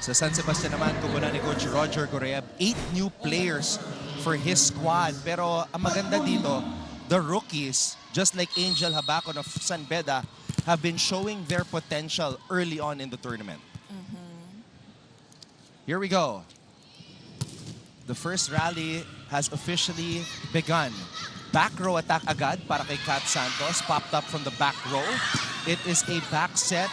Sa San Sebastian naman, kukunan ni Coach Roger Goreb, 8 new players for his squad. Pero ang maganda dito, the rookies, just like Angel Habacon of San Beda, have been showing their potential early on in the tournament. Here we go. The first rally has officially begun. Back row attack agad para kay Kat Santos. Popped up from the back row. It is a back set.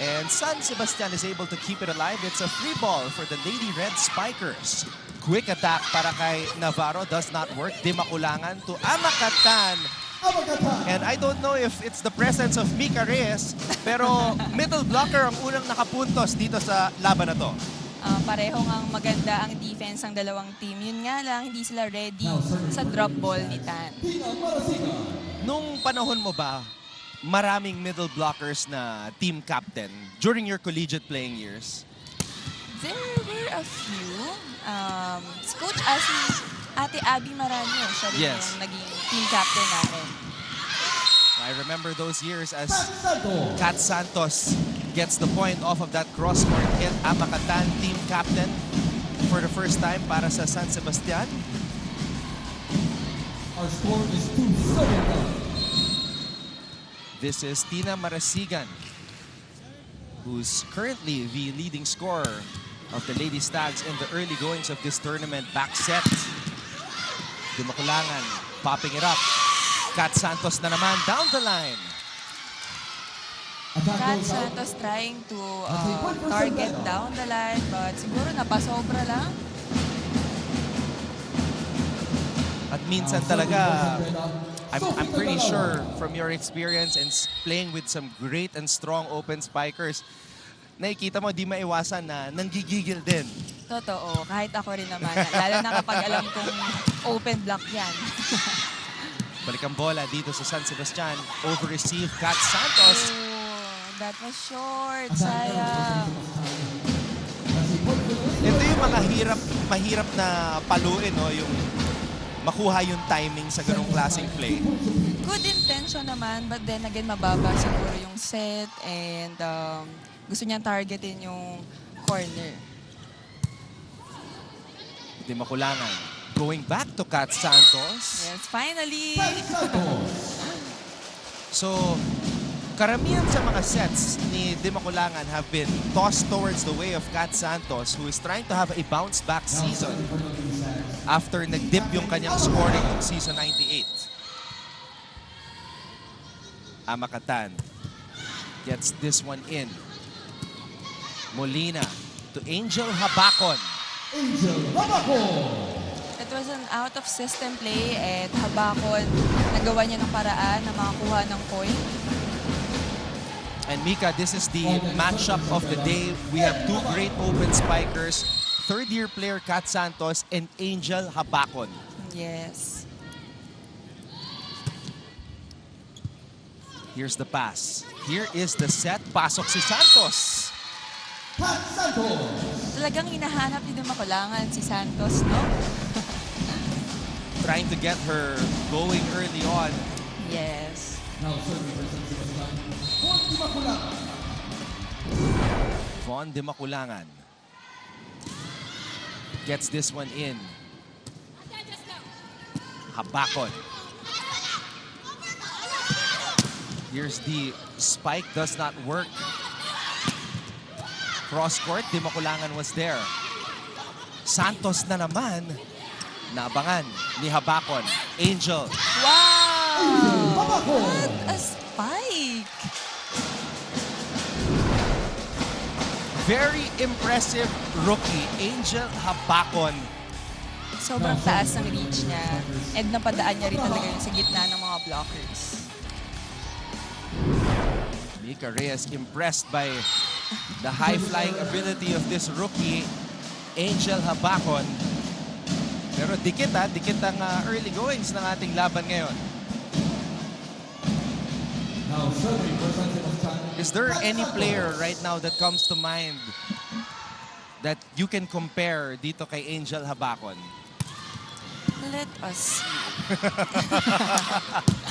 And San Sebastian is able to keep it alive. It's a free ball for the Lady Red Spikers. Quick attack para kay Navarro. Does not work. Di makulangan to Amakatan. And I don't know if it's the presence of Mika Reyes, pero middle blocker ang unang nakapuntos dito sa laban na to. Parehong ang maganda ang defense ng dalawang team. Yun nga lang, hindi sila ready sa drop ball ni Tan. Nung panahon mo ba, maraming middle blockers na team captain during your collegiate playing years? There were a few. Si Coach Ate Abby Maranyo, siya rin yung naging team captain natin. I remember those years as Kat Santos gets the point off of that cross-court hit. Amakatan, team captain for the first time para sa San Sebastian. Our score is 2-7. This is Tina Marasigan, who's currently the leading scorer of the Lady Stags in the early goings of this tournament. Back set. Dumakulangan, popping it up. Kat Santos na naman down the line. Kat Santos trying to target down the line, but siguro napasobra lang. At minsan talaga, I'm pretty sure from your experience and playing with some great and strong open spikers, nakikita mo di maiwasan na nanggigigil din. Totoo, kahit ako rin naman. Lalo na kapag alam kong open block yan. Balik ang bola dito sa San Sebastian. Over-receive, Kat Santos. Oh, that was short. Sayang. Ito yung mga mahirap na paluin, no? Yung makuha yung timing sa ganong klaseng play. Good intention naman, but then again, mababa siguro yung set and gusto niyang targetin yung corner. Hindi makulangan. Going back to Kat Santos. Yes, finally! So, karamihan sa mga sets ni Dimakulangan have been tossed towards the way of Kat Santos, who is trying to have a bounce-back season after nag-dip yung kanyang scoring ng season 98. Amakatan gets this one in. Molina to Angel Habacon. Angel Habacon. It was an out-of-system play at Habacon nagawa niya ng paraan na makakuha ng point. And Mika, this is the matchup of the day. We have two great open spikers. Third-year player Kat Santos and Angel Habacon. Yes. Here's the pass. Here is the set. Pasok si Santos. Kat Santos. Talagang hinahanap ni Dimakulangan si Santos, no? Trying to get her going early on. Yes. Now serving for San Sebastian, Von Dimakulangan. Von Dimakulangan gets this one in. Habacon. Here's the spike, does not work. Cross court, Dimakulangan was there. Santos na naman. Naabangan ni Habacon. Angel. Wow! Habacon. What a spike! Very impressive rookie, Angel Habacon. Sobrang taas ng reach niya. And napadaan niya rin talaga yung sa gitna ng mga blockers. Mika Reyes impressed by the high-flying ability of this rookie, Angel Habacon. Pero dikit ang early goings ng ating laban ngayon. Now serving for San Sebastian. Is there any player right now that comes to mind that you can compare dito kay Angel Habacon? Let us see.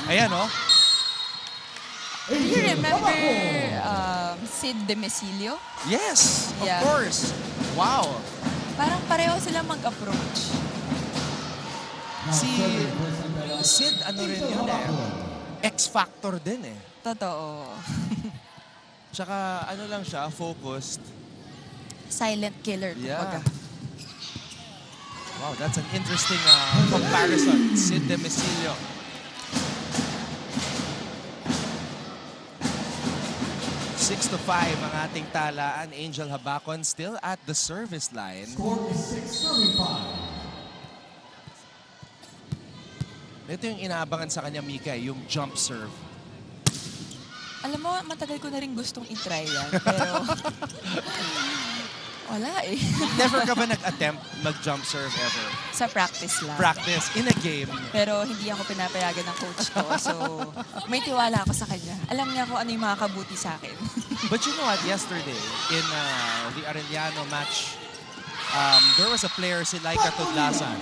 Ayan, oh. Do you Angel remember Habaco. Sid Demecilio? Yes, of Yeah. course. Wow. Parang pareho sila mag-approach. Now Si serving for San Beda, Sid, ano rin Angel yun eh. Habaco. X-factor din eh. Totoo. Tsaka ano lang siya, focused. Silent killer, Yeah. kumbaga. Wow, that's an interesting comparison. Sid Demecilio. Six to 5 ang ating talaan. Angel Habacon still at the service line. Score is 6, serving 5. Ito yung inaabangan sa kanya, Mika, yung jump serve. Alam mo, matagal ko na rin gustong itry yan. Pero, wala eh. Never ka ba nag-attempt mag-jump serve ever? Sa practice lang. Practice in a game. Pero hindi ako pinapayagan ng coach ko. So, may tiwala ako sa kanya. Alam niya kung ano yung makakabuti sa akin. But you know what, yesterday, in the Arellano match, there was a player, si Laika Tudlasan.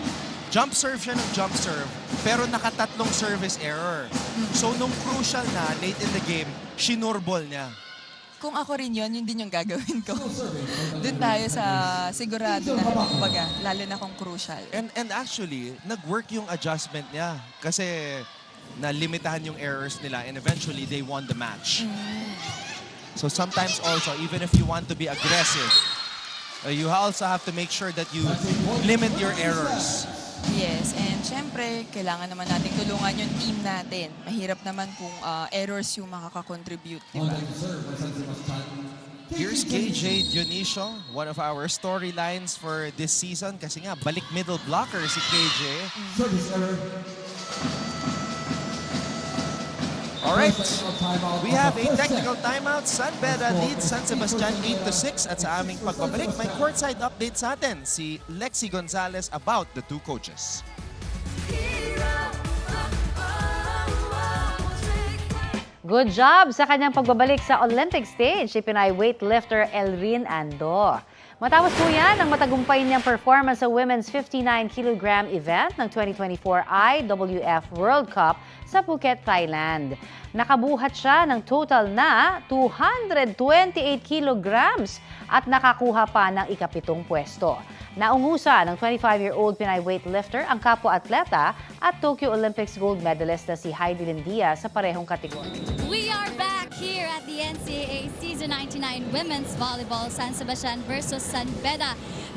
Jump serve siya ng jump serve, pero nakatatlong service error. So, nung crucial na, late in the game, shinurbol niya. Kung ako rin yun din yung gagawin ko. Still serving for San Doon Beda, tayo sa sigurado na, kumbaga, lalo na kung crucial. And actually, nag-work yung adjustment niya. Kasi nalimitahan yung errors nila and eventually they won the match. So sometimes also, even if you want to be aggressive, you also have to make sure that you limit your errors. Yes, and syempre, kailangan naman nating tulungan yung team natin. Mahirap naman kung errors yung makakakontribute, di On ba? line serve for San Sebastian. Here's KJ Dionisio, one of our storylines for this season. Kasi nga, balik middle blocker si KJ. Service error. Alright, Technical timeout we of have the a first technical set. timeout. San Beda leads San Sebastian 8-6. At sa aming pagbabalik, may courtside update sa atin si Lexi Gonzalez about the two coaches. Good job sa kanyang pagbabalik sa Olympic stage si Pinay weightlifter Elrin Ando. Matapos po yan ang matagumpay niyang performance sa Women's 59-kilogram event ng 2024 IWF World Cup sa Phuket, Thailand. Nakabuhat siya ng total na 228 kilograms at nakakuha pa ng ikapitong pwesto. Naungusa ng 25-year-old Pinay weightlifter ang kapwa-atleta at Tokyo Olympics gold medalist na si Heidi Lindia sa parehong kategorya. We are back here at the NCAA Season 99 Women's Volleyball San Sebastian versus San Beda.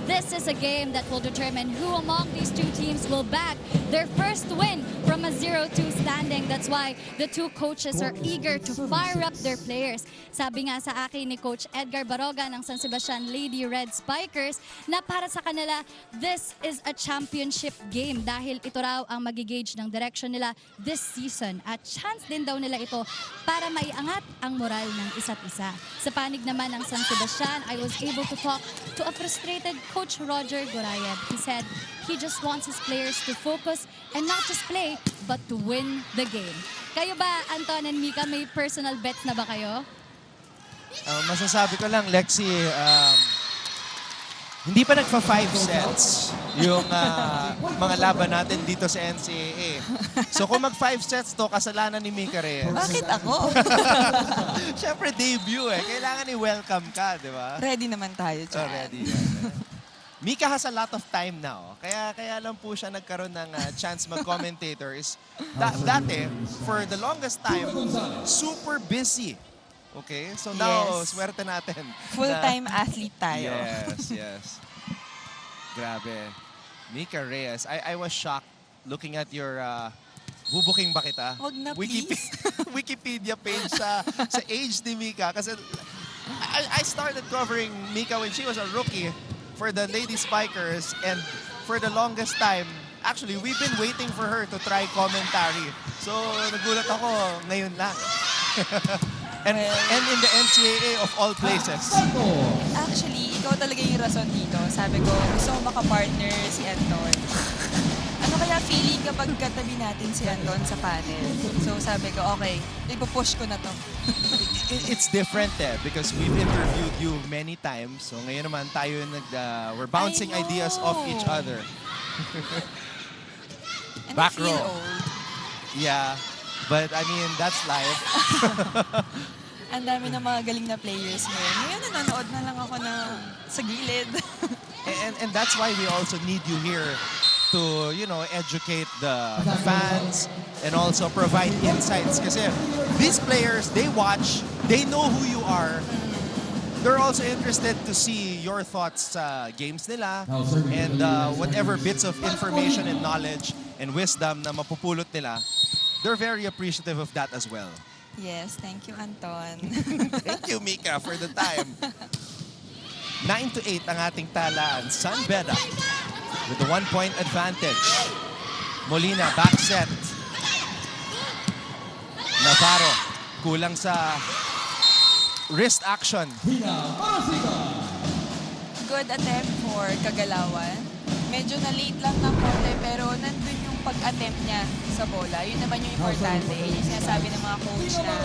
This is a game that will determine who among these two teams will bag their first win from a 0-2 standing. That's why the two coaches are eager to fire up their players. Sabi nga sa akin ni Coach Edgar Baroga ng San Sebastian Lady Red Spikers na para sa kanila, this is a championship game dahil ito raw ang magigauge ng direction nila this season. At chance din daw nila ito para maiangat ang moral ng isa't isa. Sa panig naman ng San Sebastian, I was able to talk to a frustrated Coach Roger Gorayan. He said he just wants his players to focus and not just play, but to win the game. Kayo ba, Anton and Mika, may personal bets na ba kayo? Masasabi ko lang, Lexi, hindi pa nagpa 5 sets yung mga laban natin dito sa NCAA. So kung mag 5 sets to, kasalanan ni Mika Reyes. Bakit ako? Siyempre debut eh. Kailangan i-welcome ka, di ba? Ready naman tayo dyan. Already. Mika has a lot of time now. Kaya lang po siya nagkaroon ng chance mag-commentator. Dati, for the longest time, super busy. Okay? So now, Yes. swerte natin. Full-time athlete tayo. Yes. Grabe. Mika Reyes, I was shocked looking at your bubuking ba kita? Wag na, please. Wikipedia page sa age ni Mika. Kasi I started covering Mika when she was a rookie for the Lady Spikers, and for the longest time, actually, we've been waiting for her to try commentary. So, nagulat ako ngayon lang. And in the NCAA of all places. Actually, ikaw talaga yung rason dito. Sabi ko, gusto ko makapartner si Anton. Ano kaya feeling kapag katabi natin si Anton sa panel? So sabi ko, okay, ipupush ko na to. It's different because we've interviewed you many times. So ngayon naman tayo we're bouncing I know. ideas off each other. And Back I feel row. old. Yeah. But I mean, that's life. Ang dami ng mga galing na players ngayon. Ngayon, nanonood na lang ako sa gilid. And that's why we also need you here to, educate the fans and also provide insights. Kasi these players, they watch, they know who you are. They're also interested to see your thoughts sa games nila and whatever bits of information and knowledge and wisdom na mapupulot nila. They're very appreciative of that as well. Yes, thank you, Anton. Thank you, Mika, for the time. 9-8 ang ating talaan. San Beda with the 1-point advantage. Molina, back set. Navarro, kulang sa wrist action. Good attempt for Kagalawan. Medyo na-late lang ng konti pero nandun yung pag-attempt niya sa bola. Yun naman yung importante. Yun yung sinasabi ng mga coach na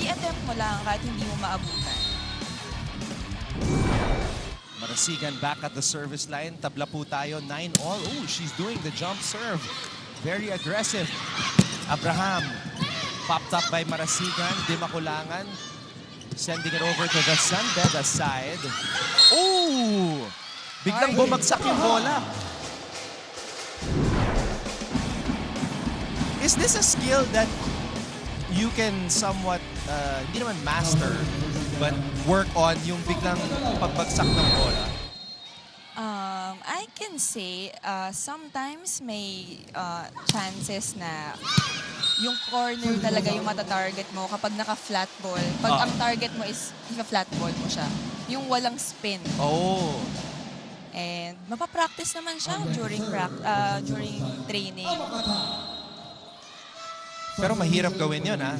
i-attempt mo lang kahit hindi mo maabutan. Marasigan back at the service line. Tabla po tayo, 9-all. Oh, she's doing the jump serve. Very aggressive. Abraham, popped up by Marasigan. Di makulangan. Sending it over to the San Beda side. Oh! Biglang bumagsak yung bola. Is this a skill that you can somewhat, hindi naman master, but work on yung biglang pagbagsak ng bola? I can say sometimes may chances na yung corner talaga yung mata-target mo kapag naka-flat ball. Pag ang target mo is naka-flat ball mo siya. Yung walang spin. Oh. And mapapractice naman siya during training. Pero mahirap gawin yun, ha?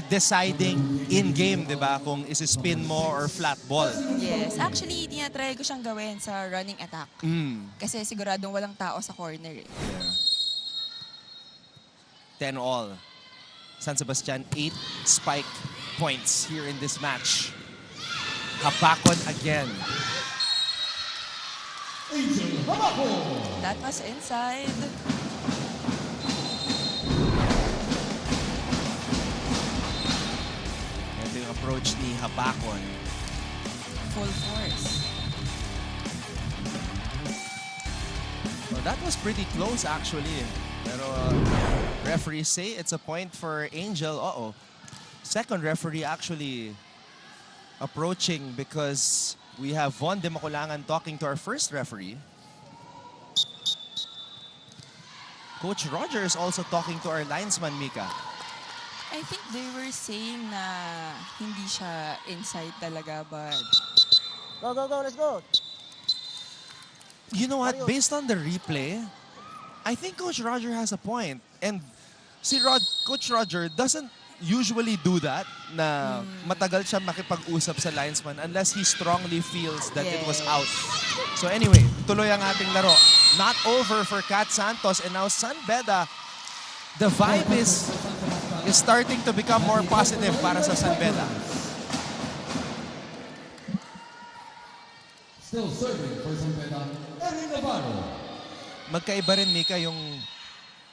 Deciding in-game, di ba? Kung isi-spin mo or flat ball. Yes. Actually, tinatry ko siyang gawin sa running attack. Mm. Kasi siguradong walang tao sa corner eh. 10-all. San Sebastian, 8 spike points here in this match. Habakon again. That was inside. Ito yung approach ni Habakon. Full force. Well, that was pretty close actually. Pero referees say it's a point for Angel. Uh-oh. Second referee actually approaching because we have Von de Maculangan talking to our first referee. Coach Roger is also talking to our linesman, Mika. I think they were saying na hindi siya inside talaga, but Go, go, go, let's go. You know what? Based on the replay, I think Coach Roger has a point. And Coach Roger doesn't usually do that na matagal siya makipag-usap sa linesman unless he strongly feels that it was out. So anyway, tuloy ang ating laro. Not over for Kat Santos and now San Beda. The vibe is starting to become more positive para sa San Beda. Still serving for San Beda, Erin Navarro. Magkaiba rin, Mika, yung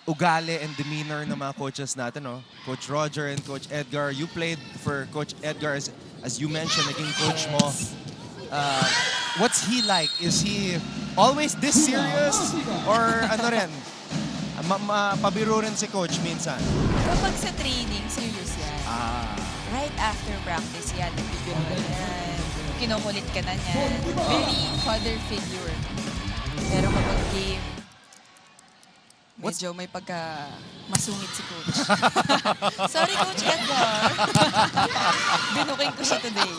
ugali and demeanor ng mga coaches natin, no? Coach Roger and Coach Edgar. You played for Coach Edgar, as you mentioned, naging coach mo. What's he like? Is he always this serious? Or ano rin? Pabiro rin si Coach minsan. kapag sa training, serious yan. Right after practice yan, nagbibiro ka na yan, kinukulit ka na yan. Very father figure. Pero kapag game, medyo may pagka masungit si Coach. Sorry, Coach Edgar. Binuking ko siya today.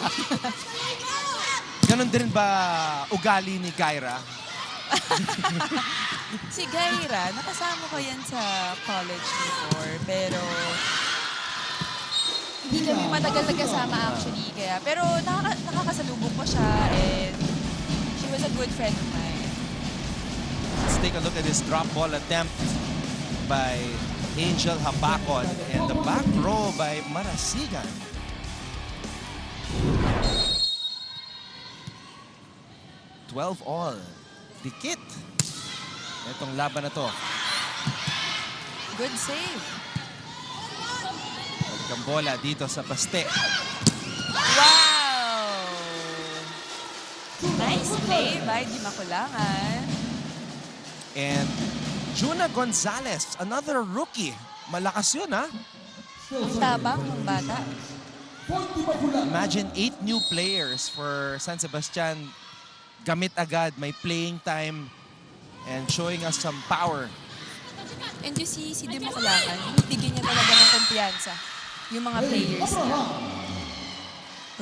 Ganon din ba ugali ni Kyra? Si Gaira, nakasama ko yan sa college before, pero hindi kami matagal nagkasama actually. Pero nakakasalubong ko siya and she was a good friend of mine. Let's take a look at this drop ball attempt by Angel Habakon and the back row by Marasigan. all. Dikit. Itong laban na to. Good save. ang bola dito sa paste. Wow! Nice play by Di Makulangan. And Juna Gonzalez, another rookie. Malakas yun, ha? Ang tabang ng bata. Imagine 8 new players for San Sebastian. Gamit agad, may playing time and showing us some power. And you see, si Di Makulangan, bigyan niya talaga ng kumpiyansa yung mga players niya.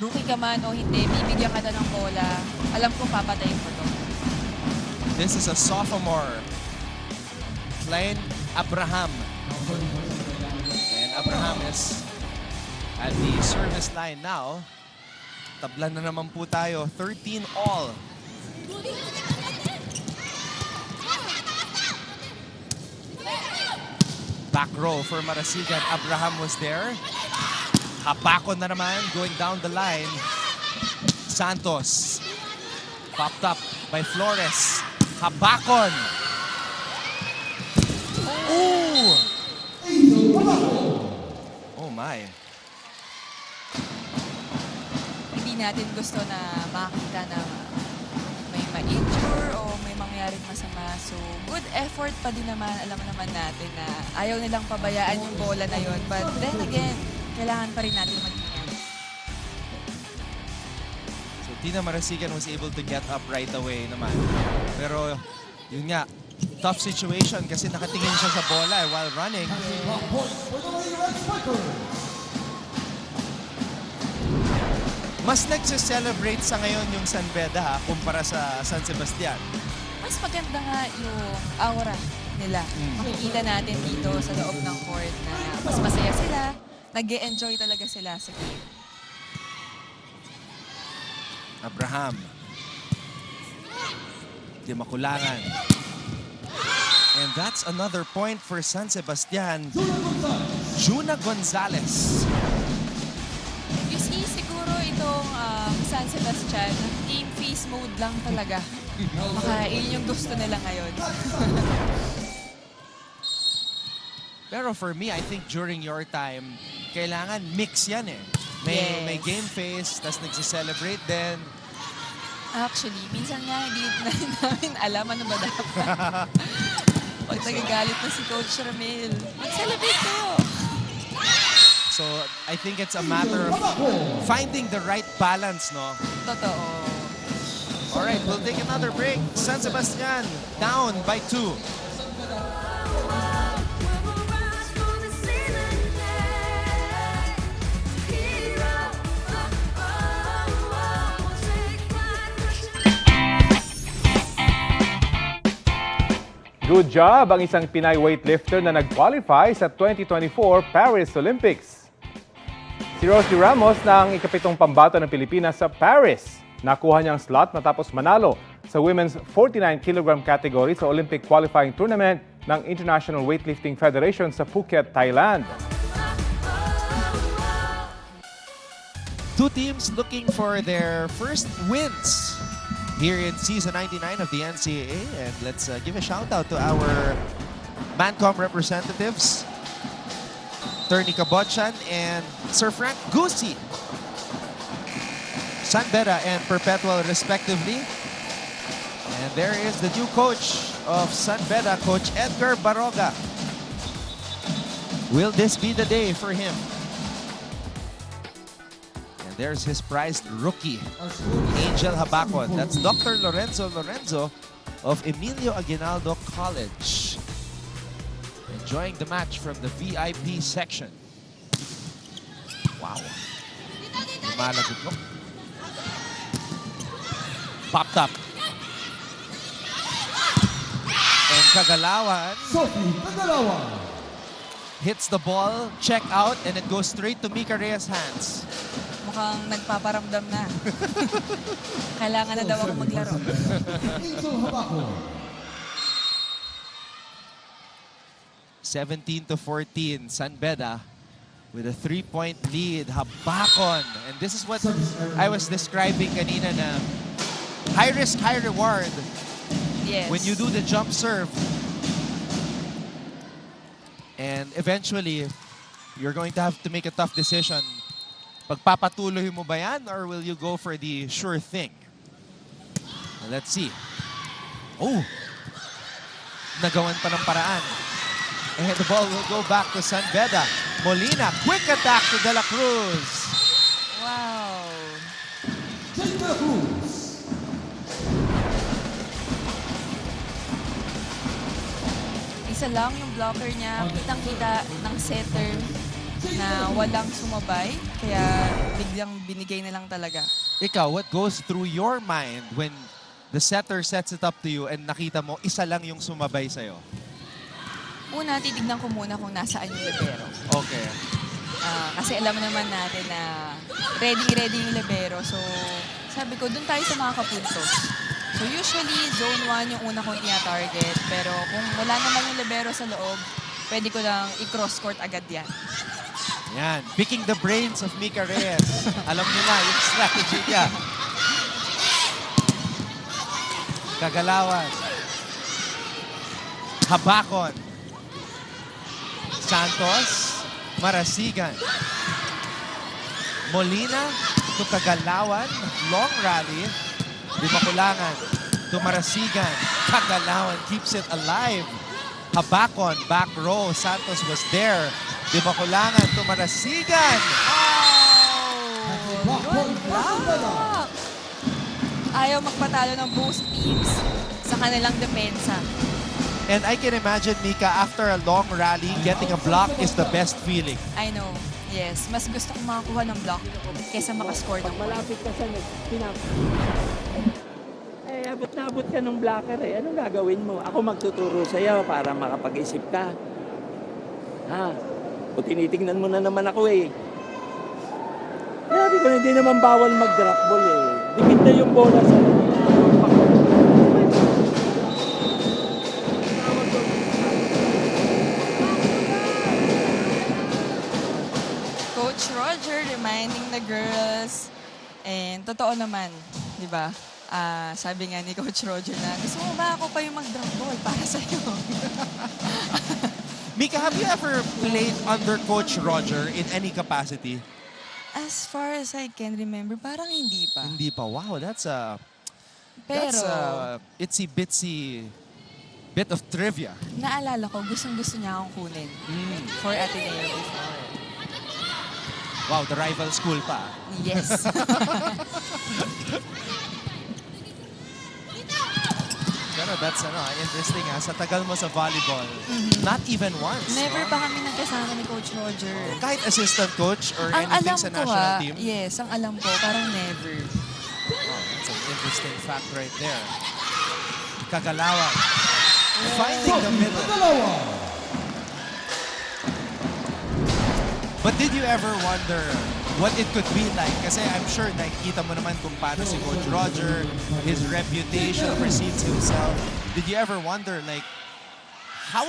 Rookie ka man o hindi, bibigyan ka na ng bola. Alam ko, papatayin mo to. This is a sophomore, Klein Abraham. And Abraham is at the service line now. Tabla na naman po tayo, 13 all. Back row for Marasigan. Abraham was there. Habakon na naman going down the line. Santos. Popped up by Flores. Habakon. Ooh! Oh my. Hindi natin gusto na makita na may ma-injure o may mangyaring masama. So, good effort pa din naman. Alam naman natin na ayaw nilang pabayaan yung bola na yon. But then again, kailangan pa rin natin mag-ingat. So Tina Marasigan was able to get up right away naman. Pero yun nga, tough situation kasi nakatingin siya sa bola while running. Mas nagse-celebrate sa ngayon yung San Beda ha, kumpara sa San Sebastian. Mas maganda nga yung aura nila. Makikita natin dito sa loob ng court na mas masaya sila. Nag-e-enjoy talaga sila sa game. Abraham. Di Makulangan. And that's another point for San Sebastian. Juna Gonzalez. You see, siguro itong San Sebastian, game face mode lang talaga. Baka yun yung gusto nila ngayon. Pero for me, I think during your time, kailangan mix yan eh. May Yes. game face, tas nagse-celebrate din. Actually, minsan nga hindi na rin namin alam ano ba dapat. Pag nagagalit na si Coach Ramil, mag-celebrate kayo. So I think it's a matter of finding the right balance, no? Totoo. All right, we'll take another break. San Sebastian down by 2. Good job ang isang Pinay weightlifter na nag-qualify sa 2024 Paris Olympics. Si Rosie Ramos na ang ikapitong pambato ng Pilipinas sa Paris. Nakuha niyang slot matapos manalo sa women's 49 kg category sa Olympic qualifying tournament ng International Weightlifting Federation sa Phuket, Thailand. Two teams looking for their first wins here in season 99 of the NCAA. And let's give a shout out to our Mancom representatives, Attorney Cabochan and Sir Frank Gusi. San Beda and Perpetual respectively. And there is the new coach of San Beda, Coach Edgar Baroga. Will this be the day for him? And there's his prized rookie, Angel Habakon. That's Dr. Lorenzo of Emilio Aguinaldo College. Enjoying the match from the VIP section. Wow. Lumalagot. Popped up. And Kagalawan Sophie Kagalawan. hits the ball, check out, and it goes straight to Mika Reyes' hands. Mukhang nagpaparamdam na. Kailangan na daw ako maglaro. Angel Habakon. 17-14, San Beda with a 3-point lead. Habakon. And this is what I was describing kanina na high risk, high reward Yes. when you do the jump serve. And eventually, you're going to have to make a tough decision. Pagpapatuloy mo ba yan or will you go for the sure thing? Let's see. Oh! Nagawan pa ng paraan. And the ball will go back to San Beda. Molina, quick attack to De La Cruz. Wow. Jake De La Cruz. Isa lang yung blocker niya. Kitang-kita ng setter na walang sumabay. Kaya biglang binigay na lang talaga. Ikaw, what goes through your mind when the setter sets it up to you and nakita mo isa lang yung sumabay sa'yo? Una, titignan ko muna kung nasaan yung libero. Okay. Kasi alam naman natin na ready yung libero. So, sabi ko, dun tayo sa mga kapuntos. So, usually, zone 1 yung una kong tina-target. Pero kung wala naman yung libero sa loob, pwede ko lang i-cross court agad yan. Yan. Picking the brains of Mika Reyes. Alam niyo na yung strategy niya. Kagalawan. Habakon. Santos. Marasigan. Molina to Kagalawan. Long rally. Di Makulangan to Marasigan. Kagalawan keeps it alive. Habakon, back row. Santos was there. Di Makulangan to Marasigan. Good block. Ayaw magpatalo ng both teams sa kanilang depensa. And I can imagine, Mika, after a long rally, getting a block is the best feeling. I know. Yes. Mas gusto kong makakuha ng block kesa makascore ng point. Malapit ka sa abot na abot ka ng blocker eh. Anong gagawin mo? Ako magtuturo sa'yo para makapag-isip ka. Ha? O tinitingnan mo na naman ako eh. Sabi ko, hindi naman bawal mag-drop ball eh. Dikit na yung bola sa Coach Roger reminding the girls. And totoo naman, di ba? Sabi nga ni Coach Roger na, gusto mo ba ako pa yung mag-drop ball para sa'yo? Mika, have you ever played under Coach Roger in any capacity? As far as I can remember, parang hindi pa. Hindi pa. Wow, that's a Pero, itsy-bitsy bit of trivia. naalala ko, gustong-gusto niya akong kunin for Ateneo before. Wow, the rival school pa. Yes. Pero that's interesting sa tagal mo sa volleyball. Not even once. Never no? pa kami nagkasama ni Coach Roger. Kahit assistant coach or Ang anything alam sa ko national team? yes, ang alam ko, parang never. Oh, that's an interesting fact right there. Kagalawan. Finding the middle. Kagalawan. But did you ever wonder what it could be like? Kasi I'm sure nakikita mo naman kung paano si Coach Roger, his reputation precedes himself. Did you ever wonder like how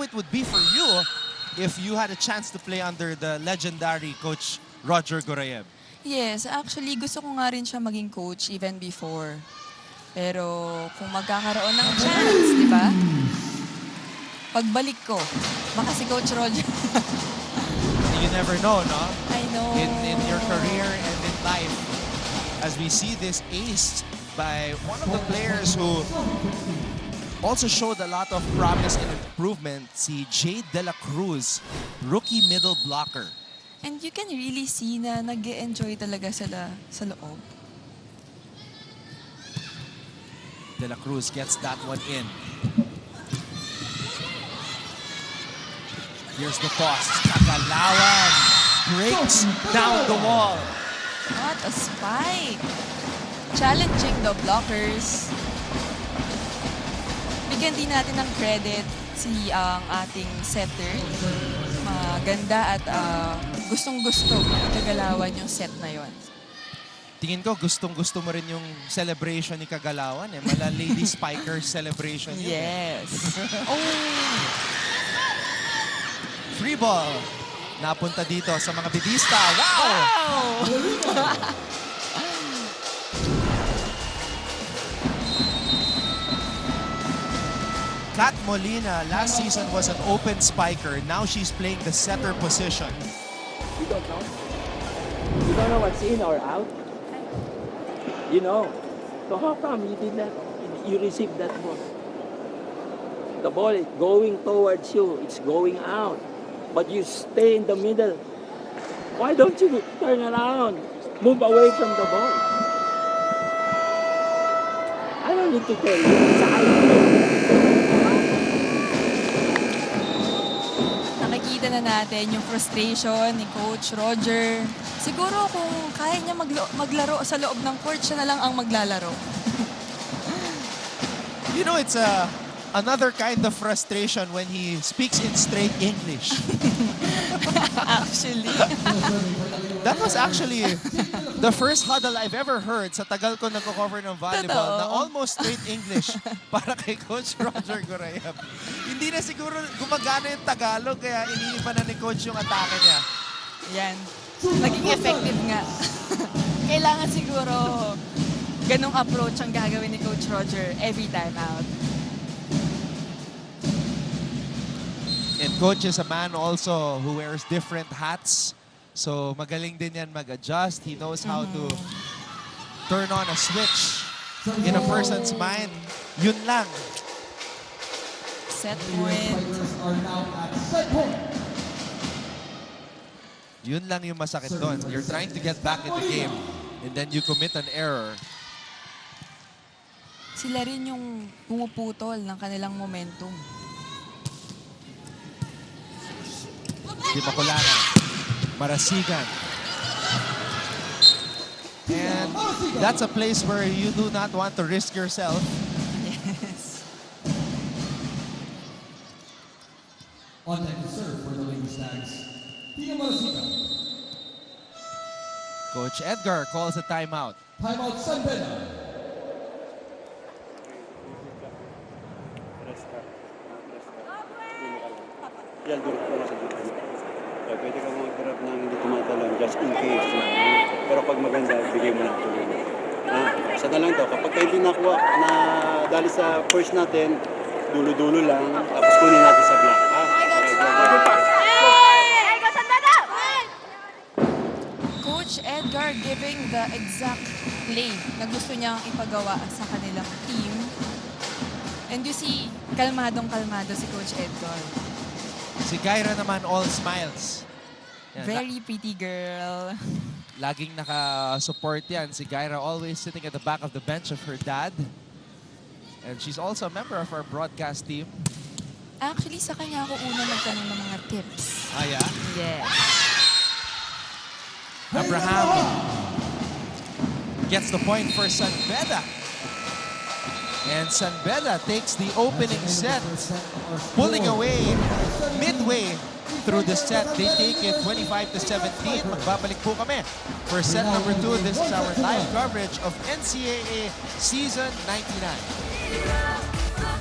it would be for you if you had a chance to play under the legendary Coach Roger Gorayev? Yes, actually gusto ko nga rin siya maging coach even before. Pero kung magkakaroon ng chance, di ba? Pagbalik ko, baka si Coach Roger. You never know, no? I know. In your career and in life, as we see this ace by one of the players who also showed a lot of promise and improvement, si Jade De La Cruz, rookie middle blocker. And you can really see na nag-enjoy talaga sila sa loob. De La Cruz gets that one in. Here's the toss. Kagalawan breaks down the wall. What a spike! Challenging the blockers. Bigyan din natin ng credit si ang ating setter. Maganda at gustong-gusto ng Kagalawan yung set na yon. Tingin ko gustong-gusto mo rin yung celebration ni Kagalawan. Mala Lady Spiker celebration yun. Yes. Oh! Free ball. Napunta dito sa mga bidista. Wow! Kat Molina last season was an open spiker. Now she's playing the setter position. You don't know? You don't know what's in or out? You know. So how come you did that? You received that ball. The ball is going towards you. It's going out. But you stay in the middle. Why don't you turn around? Move away from the ball. I don't need to tell you. Nakikita na natin yung frustration ni Coach Roger. Siguro kung kaya niya maglaro sa loob ng court, siya na lang ang maglalaro. You know, it's another kind of frustration when he speaks in straight English. Actually. That was actually the first huddle I've ever heard sa tagal ko nagko-cover ng volleyball Totoo. na almost straight English para kay Coach Roger Gorayab. Hindi na siguro gumagana yung Tagalog kaya iniiba na ni Coach yung atake niya. Yan. Naging effective nga. Kailangan siguro ganong approach ang gagawin ni Coach Roger every time out. And Coach is a man also who wears different hats. So magaling din yan mag-adjust. He knows how to turn on a switch in a person's mind. Yun lang. Set point. Are now at set point. Yun lang yung masakit doon. You're trying to get back in the game and then you commit an error. Sila rin yung pumuputol ng kanilang momentum. Di Makulana. Marasigan. And that's a place where you do not want to risk yourself. Yes. On deck to serve for the Lady Stags. Tina Marasica. Coach Edgar calls a timeout. Timeout San Beda. Yan, durog ko na sa dito. Pwede ka mag-grab ng hindi tumatalon just in case. Pero pag maganda, bigay mo ng tulong. Isa na lang to, kapag kayo din nakuha na dali sa first natin, dulo-dulo lang, tapos kunin natin sa black. Coach Edgar giving the exact play na gusto niyang ipagawa sa kanilang team. And you see, kalmadong-kalmado si Coach Edgar. Si Kyra naman all smiles. Yan, Very pretty girl. laging naka-support yan. Si Kyra always sitting at the back of the bench of her dad. And she's also a member of our broadcast team. Actually, sa kanya ako una nagtanong ng mga tips. Ah, yeah? Yes. Abraham gets the point for San Beda. And San Beda takes the opening set, pulling away midway through the set. They take it 25-17. Magbabalik po kami for set number 2. This is our live coverage of NCAA Season 99.